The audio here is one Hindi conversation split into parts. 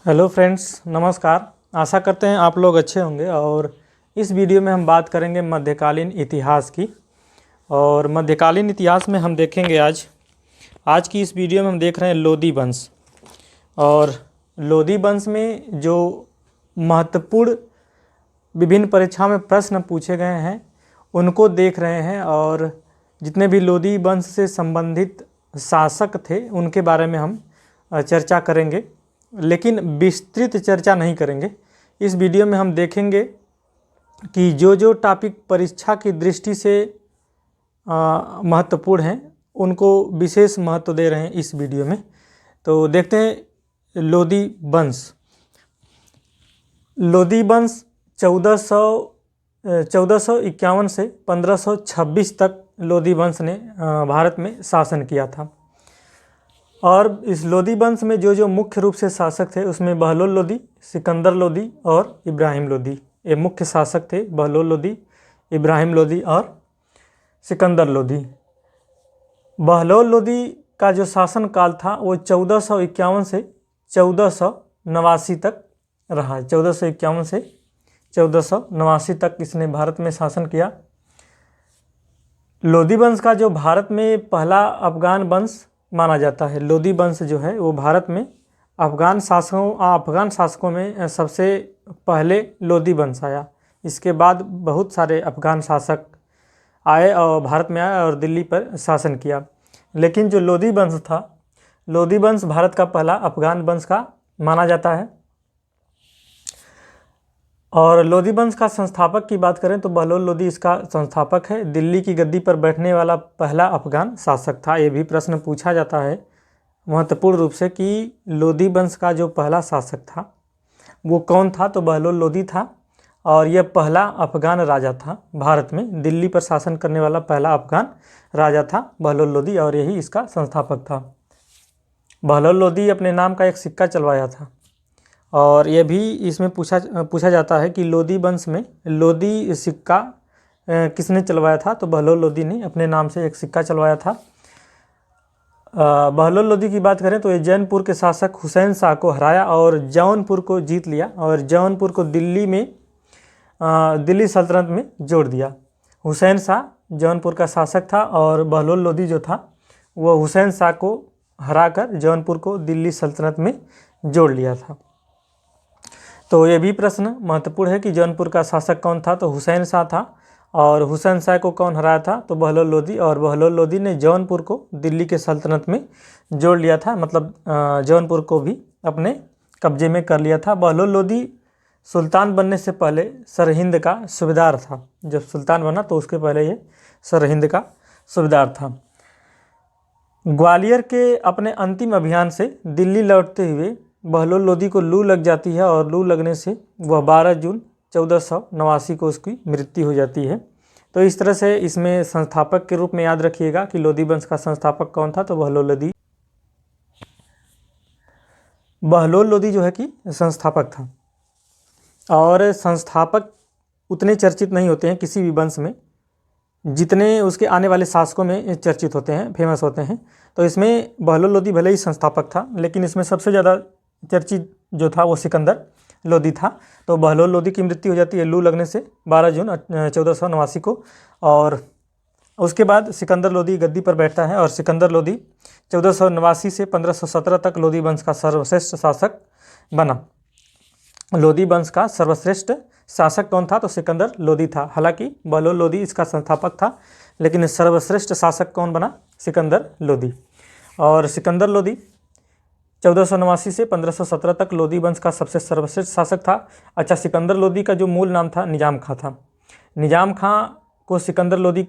हेलो फ्रेंड्स, नमस्कार। आशा करते हैं आप लोग अच्छे होंगे। और इस वीडियो में हम बात करेंगे मध्यकालीन इतिहास की। और मध्यकालीन इतिहास में हम देखेंगे आज की इस वीडियो में हम देख रहे हैं लोदी वंश। और लोदी वंश में जो महत्वपूर्ण विभिन्न परीक्षाओं में प्रश्न पूछे गए हैं उनको देख रहे हैं। और जितने भी लोदी वंश से संबंधित शासक थे उनके बारे में हम चर्चा करेंगे, लेकिन विस्तृत चर्चा नहीं करेंगे। इस वीडियो में हम देखेंगे कि जो जो टॉपिक परीक्षा की दृष्टि से महत्वपूर्ण हैं उनको विशेष महत्व दे रहे हैं इस वीडियो में। तो देखते हैं लोदी वंश। लोदी वंश 1451 से 1526 तक लोदी वंश ने भारत में शासन किया था। और इस लोदी वंश में जो जो मुख्य रूप से शासक थे उसमें बहलोल लोदी, सिकंदर लोदी और इब्राहिम लोदी, ये मुख्य शासक थे। बहलोल लोदी, इब्राहिम लोदी और सिकंदर लोदी। बहलोल लोदी का जो शासन काल था वो 1451 से 1489 तक रहा। 1451 से 1489 तक इसने भारत में शासन किया। लोदी वंश का जो भारत में पहला अफगान वंश माना जाता है। लोदी वंश जो है वो भारत में अफगान शासकों में सबसे पहले लोदी वंश आया। इसके बाद बहुत सारे अफगान शासक आए और भारत में आए और दिल्ली पर शासन किया। लेकिन जो लोदी वंश था, लोदी वंश भारत का पहला अफगान वंश का माना जाता है। और लोदी वंश का संस्थापक की बात करें तो बहलोल लोदी इसका संस्थापक है। दिल्ली की गद्दी पर बैठने वाला पहला अफगान शासक था। ये भी प्रश्न पूछा जाता है महत्वपूर्ण रूप से कि लोदी वंश का जो पहला शासक था वो कौन था, तो बहलोल लोदी था। और यह पहला अफगान राजा था भारत में। दिल्ली पर शासन करने वाला पहला अफगान राजा था बहलोल लोदी और यही इसका संस्थापक था। बहलोल लोदी अपने नाम का एक सिक्का चलवाया था। और यह भी इसमें पूछा जाता है कि लोदी वंश में लोदी सिक्का किसने चलवाया था, तो बहलोल लोदी ने अपने नाम से एक सिक्का चलवाया था। बहलोल लोदी की बात करें तो ये जौनपुर के शासक हुसैन शाह को हराया और जौनपुर को जीत लिया और जौनपुर को दिल्ली सल्तनत में जोड़ दिया। हुसैन शाह जौनपुर का शासक था और बहलोल लोदी जो था वो हुसैन शाह को हराकर जौनपुर को दिल्ली सल्तनत में जोड़ लिया था। तो ये भी प्रश्न महत्वपूर्ण है कि जौनपुर का शासक कौन था, तो हुसैन शाह था। और हुसैन शाह को कौन हराया था, तो बहलोल लोदी। और बहलोल लोदी ने जौनपुर को दिल्ली के सल्तनत में जोड़ लिया था, मतलब जौनपुर को भी अपने कब्जे में कर लिया था। बहलोल लोदी सुल्तान बनने से पहले सरहिंद का सूबेदार था। जब सुल्तान बना तो उसके पहले ये सरहिंद का सूबेदार था। ग्वालियर के अपने अंतिम अभियान से दिल्ली लौटते हुए बहलोल लोदी को लू लग जाती है और लू लगने से वह 12 जून 1489 को उसकी मृत्यु हो जाती है। तो इस तरह से इसमें संस्थापक के रूप में याद रखिएगा कि लोदी वंश का संस्थापक कौन था, तो बहलोल लोदी। बहलोल लोदी जो है कि संस्थापक था। और संस्थापक उतने चर्चित नहीं होते हैं किसी भी वंश में जितने उसके आने वाले शासकों में चर्चित होते हैं, फेमस होते हैं। तो इसमें बहलोल लोदी भले ही संस्थापक था, लेकिन इसमें सबसे ज़्यादा चर्चित जो था वो सिकंदर लोदी था। तो बहलोल लोदी की मृत्यु हो जाती है लू लगने से 12 जून 1489 को। और उसके बाद सिकंदर लोदी गद्दी पर बैठता है और सिकंदर लोदी 1489 से 1517 तक लोदी वंश का सर्वश्रेष्ठ शासक बना। लोदी वंश का सर्वश्रेष्ठ शासक कौन था, तो सिकंदर लोदी था। हालांकि बहलोल लोदी इसका संस्थापक था, लेकिन सर्वश्रेष्ठ शासक कौन बना, सिकंदर लोदी। और सिकंदर लोदी 1489 से 1517 तक लोदी वंश का सबसे सर्वश्रेष्ठ शासक था। अच्छा, सिकंदर लोदी का जो मूल नाम था निजाम खां था। निजाम खां को सिकंदर लोदी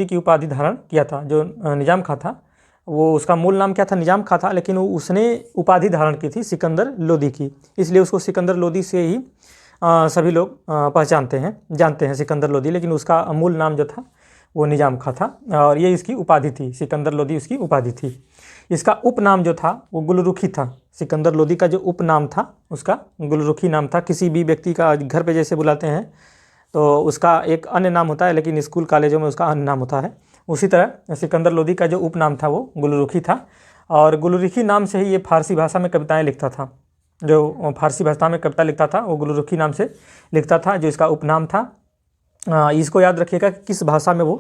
की उपाधि धारण किया था। जो निजाम खां था वो उसका मूल नाम क्या था, निजाम खां था, लेकिन उसने उपाधि धारण की थी सिकंदर लोदी की, इसलिए उसको सिकंदर लोदी से ही सभी लोग पहचानते हैं, जानते हैं सिकंदर लोदी। लेकिन उसका मूल नाम जो था वो निजाम खां था और ये इसकी उपाधि थी। सिकंदर लोदी उसकी उपाधि थी। इसका उपनाम जो था वो गुलरुखी था। सिकंदर लोदी का जो उपनाम था उसका गुलरुखी नाम था। किसी भी व्यक्ति का घर पे जैसे बुलाते हैं तो उसका एक अन्य नाम होता है, लेकिन स्कूल कॉलेजों में उसका अन्य नाम होता है। उसी तरह सिकंदर लोदी का जो उपनाम था वो गुलरुखी था और गुलरुखी नाम से ही ये फारसी भाषा में कविताएं लिखता था। जो फारसी भाषा में कविता लिखता था वो गुलरुखी नाम से लिखता था, जो इसका उपनाम था। इसको याद रखिएगा कि किस भाषा में वो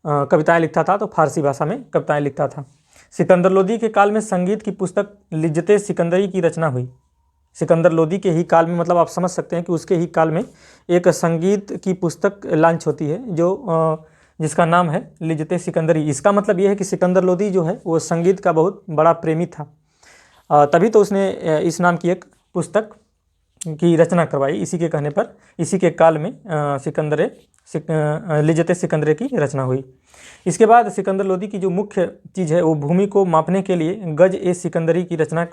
कविताएं लिखता था, तो फारसी भाषा में कविताएं लिखता था। सिकंदर लोदी के काल में संगीत की पुस्तक लिज्जते सिकंदरी की रचना हुई। सिकंदर लोदी के ही काल में, मतलब आप समझ सकते हैं कि उसके ही काल में एक संगीत की पुस्तक लॉन्च होती है जो जिसका नाम है लिज्जते सिकंदरी। इसका मतलब ये है कि सिकंदर लोदी जो है वो संगीत का बहुत बड़ा प्रेमी था, तभी तो उसने इस नाम की एक पुस्तक की रचना करवाई। इसी के कहने पर इसी के काल में लिज्जते सिकंदरे की रचना हुई। इसके बाद सिकंदर लोदी की जो मुख्य चीज़ है वो भूमि को मापने के लिए गज ए सिकंदरी की रचना,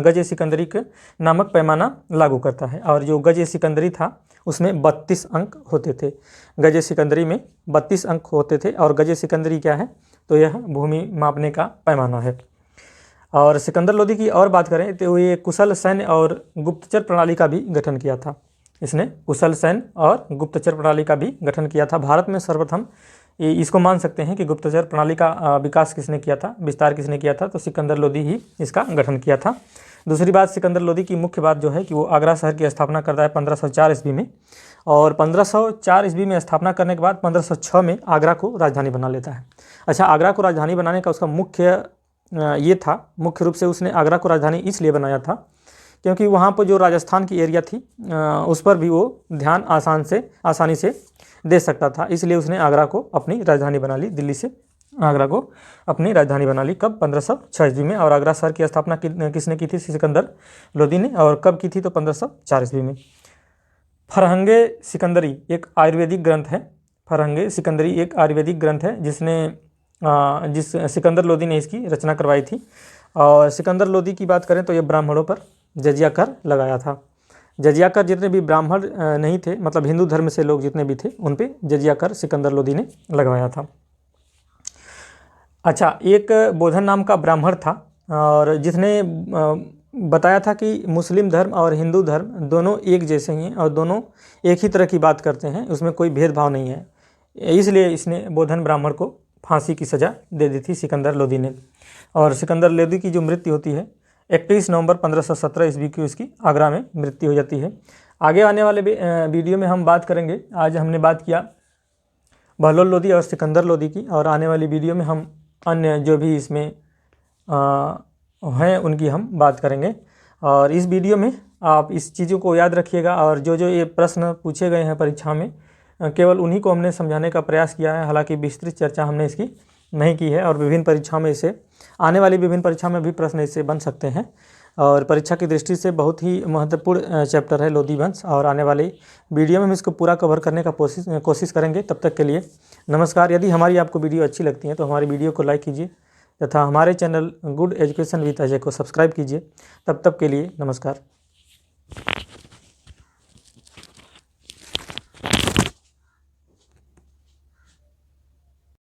गज ए सिकंदरी के नामक पैमाना लागू करता है। और जो गज ए सिकंदरी था उसमें 32 अंक होते थे। गज ए सिकंदरी में 32 अंक होते थे। और गज ए सिकंदरी क्या है, तो यह भूमि मापने का पैमाना है। और सिकंदर लोदी की और बात करें तो ये कुशल सैन्य और गुप्तचर प्रणाली का भी गठन किया था। इसने कुशल सैन्य और गुप्तचर प्रणाली का भी गठन किया था। भारत में सर्वप्रथम इसको मान सकते हैं कि गुप्तचर प्रणाली का विकास किसने किया था, विस्तार किसने किया था, तो सिकंदर लोदी ही इसका गठन किया था। दूसरी बात, सिकंदर लोदी की मुख्य बात जो है कि वो आगरा शहर की स्थापना करता है 1504 ईस्वी में। और 1504 ईस्वी में स्थापना करने के बाद 1506 में आगरा को राजधानी बना लेता है। अच्छा, आगरा को राजधानी बनाने का उसका मुख्य ये था, मुख्य रूप से उसने आगरा को राजधानी इसलिए बनाया था क्योंकि वहाँ पर जो राजस्थान की एरिया थी उस पर भी वो ध्यान आसानी से दे सकता था। इसलिए उसने आगरा को अपनी राजधानी बना ली, दिल्ली से आगरा को अपनी राजधानी बना ली। कब? 1506 ईस्वी में। और आगरा शहर की स्थापना किसने की थी? सिकंदर लोदी ने। और कब की थी? तो 1504 ईस्वी में। फरहंगे सिकंदरी एक आयुर्वेदिक ग्रंथ है। फरहंगे सिकंदरी एक आयुर्वेदिक ग्रंथ है जिस सिकंदर लोदी ने इसकी रचना करवाई थी। और सिकंदर लोदी की बात करें तो ये ब्राह्मणों पर जजिया कर लगाया था। जजिया कर जितने भी ब्राह्मण नहीं थे, मतलब हिंदू धर्म से लोग जितने भी थे, उन पे जजिया कर सिकंदर लोदी ने लगवाया था। अच्छा, एक बोधन नाम का ब्राह्मण था और जिसने बताया था कि मुस्लिम धर्म और हिंदू धर्म दोनों एक जैसे ही हैं और दोनों एक ही तरह की बात करते हैं, उसमें कोई भेदभाव नहीं है। इसलिए इसने बोधन ब्राह्मण को फांसी की सज़ा दे दी थी सिकंदर लोदी ने। और सिकंदर लोदी की जो मृत्यु होती है 31 नवंबर 1517 ईस्वी की उसकी आगरा में मृत्यु हो जाती है। आगे आने वाले वीडियो में हम बात करेंगे। आज हमने बात किया बहलोल लोदी और सिकंदर लोदी की, और आने वाली वीडियो में हम अन्य जो भी इसमें हैं उनकी हम बात करेंगे। और इस वीडियो में आप इस चीज़ों को याद रखिएगा। और जो ये प्रश्न पूछे गए हैं परीक्षा में, केवल उन्हीं को हमने समझाने का प्रयास किया है। हालांकि विस्तृत चर्चा हमने इसकी नहीं की है। और विभिन्न परीक्षाओं में इसे, आने वाली विभिन्न परीक्षाओं में भी प्रश्न इससे बन सकते हैं। और परीक्षा की दृष्टि से बहुत ही महत्वपूर्ण चैप्टर है लोदी वंश। और आने वाली वीडियो में हम इसको पूरा कवर करने का कोशिश करेंगे। तब तक के लिए नमस्कार। यदि हमारी आपको वीडियो अच्छी लगती है तो हमारी वीडियो को लाइक कीजिए तथा हमारे channel good education with Ajay को सब्सक्राइब कीजिए। तब तक के लिए नमस्कार।